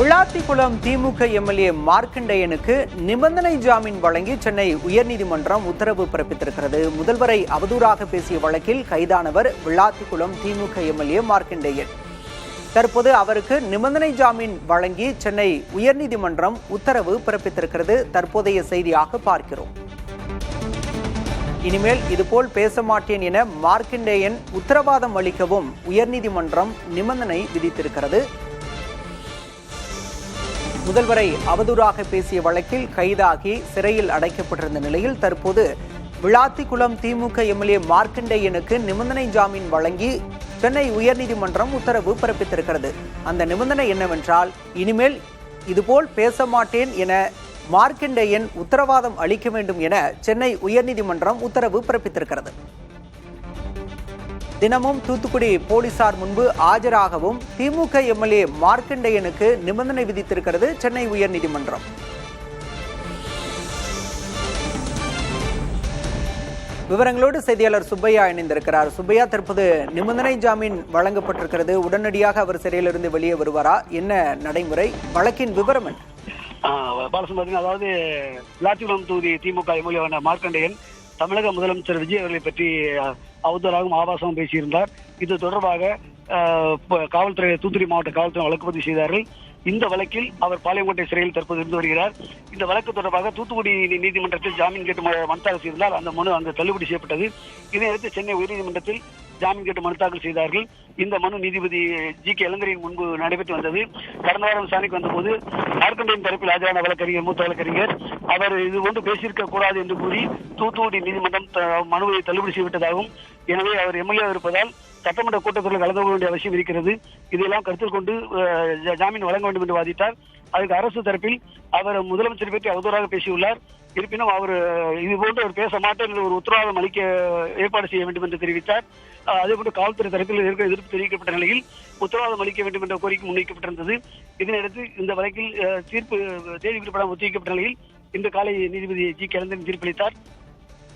விளாத்திக்குளம் திமுக MLA மார்க்கண்டேயனுக்கு நிபந்தனை ஜாமீன் வழங்கி சென்னை உயர்நீதிமன்றம் உத்தரவு பிறப்பித்திருக்கிறது. முதல்வரை அவதூறாக பேசிய வழக்கில் கைதானவர் விளாத்திக்குளம் திமுக எம்எல்ஏ மார்க்கண்டேயன். தற்போது அவருக்கு நிபந்தனை ஜாமீன் வழங்கி சென்னை உயர்நீதிமன்றம் உத்தரவு பிறப்பித்திருக்கிறது. தற்போதைய செய்தியாக பார்க்கிறோம். இனிமேல் இதுபோல் பேச மாட்டேன் என மார்க்கண்டேயன் உத்தரவாதம் அளிக்கவும் உயர்நீதிமன்றம் நிபந்தனை விதித்திருக்கிறது. முதல்வரை அவதூறாக பேசிய வழக்கில் கைதாகி சிறையில் அடைக்கப்பட்டிருந்த நிலையில் தற்போது விளாத்திக்குளம் திமுக எம்எல்ஏ மார்க்கண்டேயனுக்கு நிபந்தனை ஜாமீன் வழங்கி சென்னை உயர்நீதிமன்றம் உத்தரவு பிறப்பித்திருக்கிறது. அந்த நிபந்தனை என்னவென்றால், இனிமேல் இதுபோல் பேச மாட்டேன் என மார்க்கண்டேயன் உத்தரவாதம் அளிக்க வேண்டும் என சென்னை உயர்நீதிமன்றம் உத்தரவு பிறப்பித்திருக்கிறது. தினமும் தூத்துக்குடி போலீசார் முன்பு ஆஜராகவும் திமுக எம்எல்ஏ மார்க்கண்டேயனுக்கு நிபந்தனை விதித்திருக்கிறது சென்னை உயர்நீதிமன்றம். விவரங்களோடு செய்தியாளர் சுப்பையா இணைந்திருக்கிறார். சுப்பையா, தற்போது நிபந்தனை ஜாமீன் வழங்கப்பட்டிருக்கிறது. உடனடியாக அவர் சிறையிலிருந்து வெளியே வருவாரா? என்ன நடைமுறை? வழக்கின் விவரம் என்ன? அதாவது விளாத்திக்குளம் தொகுதி திமுக எம்எல்ஏ மார்க்கண்டேயன் தமிழக முதலமைச்சர் விஜய் அவர்களை பற்றி அவதூறாகவும் ஆபாசமும் பேசியிருந்தார். இது தொடர்பாக காவல்துறை, தூத்துக்குடி மாவட்ட காவல்துறை வழக்கு பதிவு செய்தார்கள். இந்த வழக்கில் அவர் பாளையங்கோட்டை சிறையில் தற்போது இருந்து வருகிறார். இந்த வழக்கு தொடர்பாக தூத்துக்குடி நீதிமன்றத்தில் ஜாமீன் கேட்டு மனு தாக்கல் செய்தால் அந்த மனு அங்கு தள்ளுபடி செய்யப்பட்டது. இதையடுத்து சென்னை உயர்நீதிமன்றத்தில் ஜாமீன் கேட்டு மனு தாக்கல் செய்தார்கள். இந்த மனு நீதிபதி ஜி.கே. இளந்திரையின் முன்பு நடைபெற்று வந்தது. கடந்த வாரம் விசாரணைக்கு வந்தபோது மார்க்கண்டேயன் தரப்பில் ஆஜரான வழக்கறிஞர், மூத்த வழக்கறிஞர், அவர் இது போன்று பேசியிருக்க கூடாது என்று கூறி தூத்துக்குடி நீதிமன்றம் மனுவை தள்ளுபடி செய்துவிட்டதாகவும், எனவே அவர் எம்எல்ஏ இருப்பதால் சட்டமன்ற கூட்டத்தொடரில் கலந்து கொள்ள வேண்டிய அவசியம் இருக்கிறது, இதையெல்லாம் கருத்தில் கொண்டு ஜாமீன் வழங்க வேண்டும் என்று வாதிட்டார். அதுக்கு அரசு தரப்பில் அவர் முதலமைச்சர் பற்றி அவதூறாக பேசியுள்ளார். இருப்பினும் அவர் இதுபோன்று அவர் பேச மாட்டேன் என்று ஒரு உத்தரவாதம் அளிக்க ஏற்பாடு செய்ய வேண்டும் என்று தெரிவித்தார். அதேபோன்று காவல்துறை தரப்பில் எதிர்ப்பு தெரிவிக்கப்பட்ட நிலையில் உத்தரவாதம் அளிக்க வேண்டும் என்ற கோரிக்கை முன்வைக்கப்பட்டிருந்தது. இதனையடுத்து இந்த வழக்கில் தீர்ப்பு தேதி குறிப்பிடாமல் ஒத்திவைக்கப்பட்ட நிலையில் இன்று காலை நீதிபதி ஜி.கே. இளந்திரன் தீர்ப்பளித்தார்.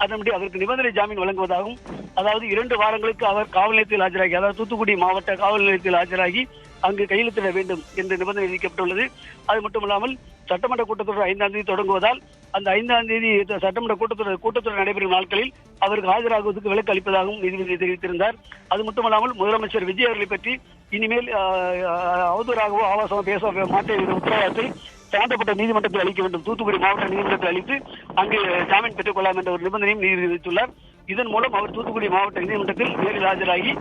அதன்படி அவருக்கு நிபந்தனை ஜாமீன் வழங்குவதாகவும், அதாவது 2 வாரங்களுக்கு அவர் காவல் நிலையத்தில் ஆஜராகி, அதாவது தூத்துக்குடி மாவட்ட காவல் நிலையத்தில் ஆஜராகி அங்கு கையெழுத்திட வேண்டும் என்று நிபந்தனை விதிக்கப்பட்டுள்ளது. அது மட்டுமல்லாமல் சட்டமன்ற கூட்டத்தொடர் 5ஆம் தேதி தொடங்குவதால் அந்த 5ஆம் தேதி சட்டமன்ற கூட்டத்தொடர் நடைபெறும் நாட்களில் அவருக்கு ஆஜராகுவதற்கு விலக்கு அளிப்பதாகவும் நீதிபதி தெரிவித்திருந்தார். அது மட்டுமல்லாமல் முதலமைச்சர் விஜய் அவர்களை பற்றி இனிமேல் அவதூறாகவோ ஆபாசமோ பேச மாட்டேன் என்ற உத்தரவாதத்தை சம்பந்தப்பட்ட நீதிமன்றத்தில் அளிக்க வேண்டும், தூத்துக்குடி மாவட்ட நீதிமன்றத்தில் அளித்து அங்கு ஜாமீன் பெற்றுக் கொள்ளலாம் என்ற ஒரு நிபந்தனையும் நீதிபதி விதித்துள்ளார். இதன் மூலம் அவர் தூத்துக்குடி மாவட்ட நீதிமன்றத்தில் நேரில் ஆஜராகி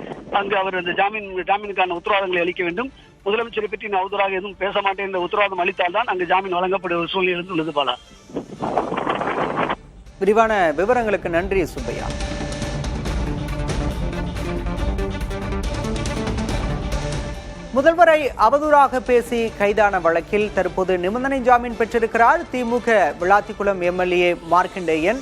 அங்கு அவர் அந்த ஜாமீனுக்கான உத்தரவாதங்களை அளிக்க வேண்டும். முதலமைச்சரை பற்றி அவதூறாக எதுவும் பேச மாட்டேன் என்ற உத்தரவாதம் அளித்தால்தான் அங்கு ஜாமீன் வழங்கப்படும் ஒரு சூழ்நிலை இருந்துள்ளது. பாலா, விரிவான விவரங்களுக்கு நன்றி சுப்பையா. முதல்வரை அவதூறாக பேசி கைதான வழக்கில் தற்போது நிபந்தனை ஜாமீன் பெற்றிருக்கிறார் திமுக விளாத்திக்குளம் எம்எல்ஏ மார்க்கண்டேயன்.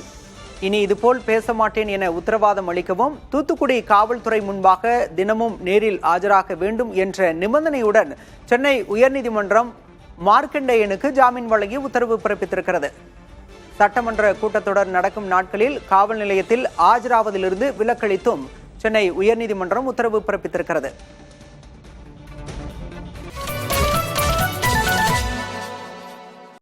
இனி இதுபோல் பேச மாட்டேன் என உத்தரவாதம் அளிக்கவும் தூத்துக்குடி காவல்துறை முன்பாக தினமும் நேரில் ஆஜராக வேண்டும் என்ற நிபந்தனையுடன் சென்னை உயர்நீதிமன்றம் மார்க்கண்டேயனுக்கு ஜாமீன் வழங்கி உத்தரவு பிறப்பித்திருக்கிறது. சட்டமன்ற கூட்டத்தொடர் நடக்கும் நாட்களில் காவல் நிலையத்தில் ஆஜராவதிலிருந்து விலக்களித்தும் சென்னை உயர்நீதிமன்றம் உத்தரவு பிறப்பித்திருக்கிறது.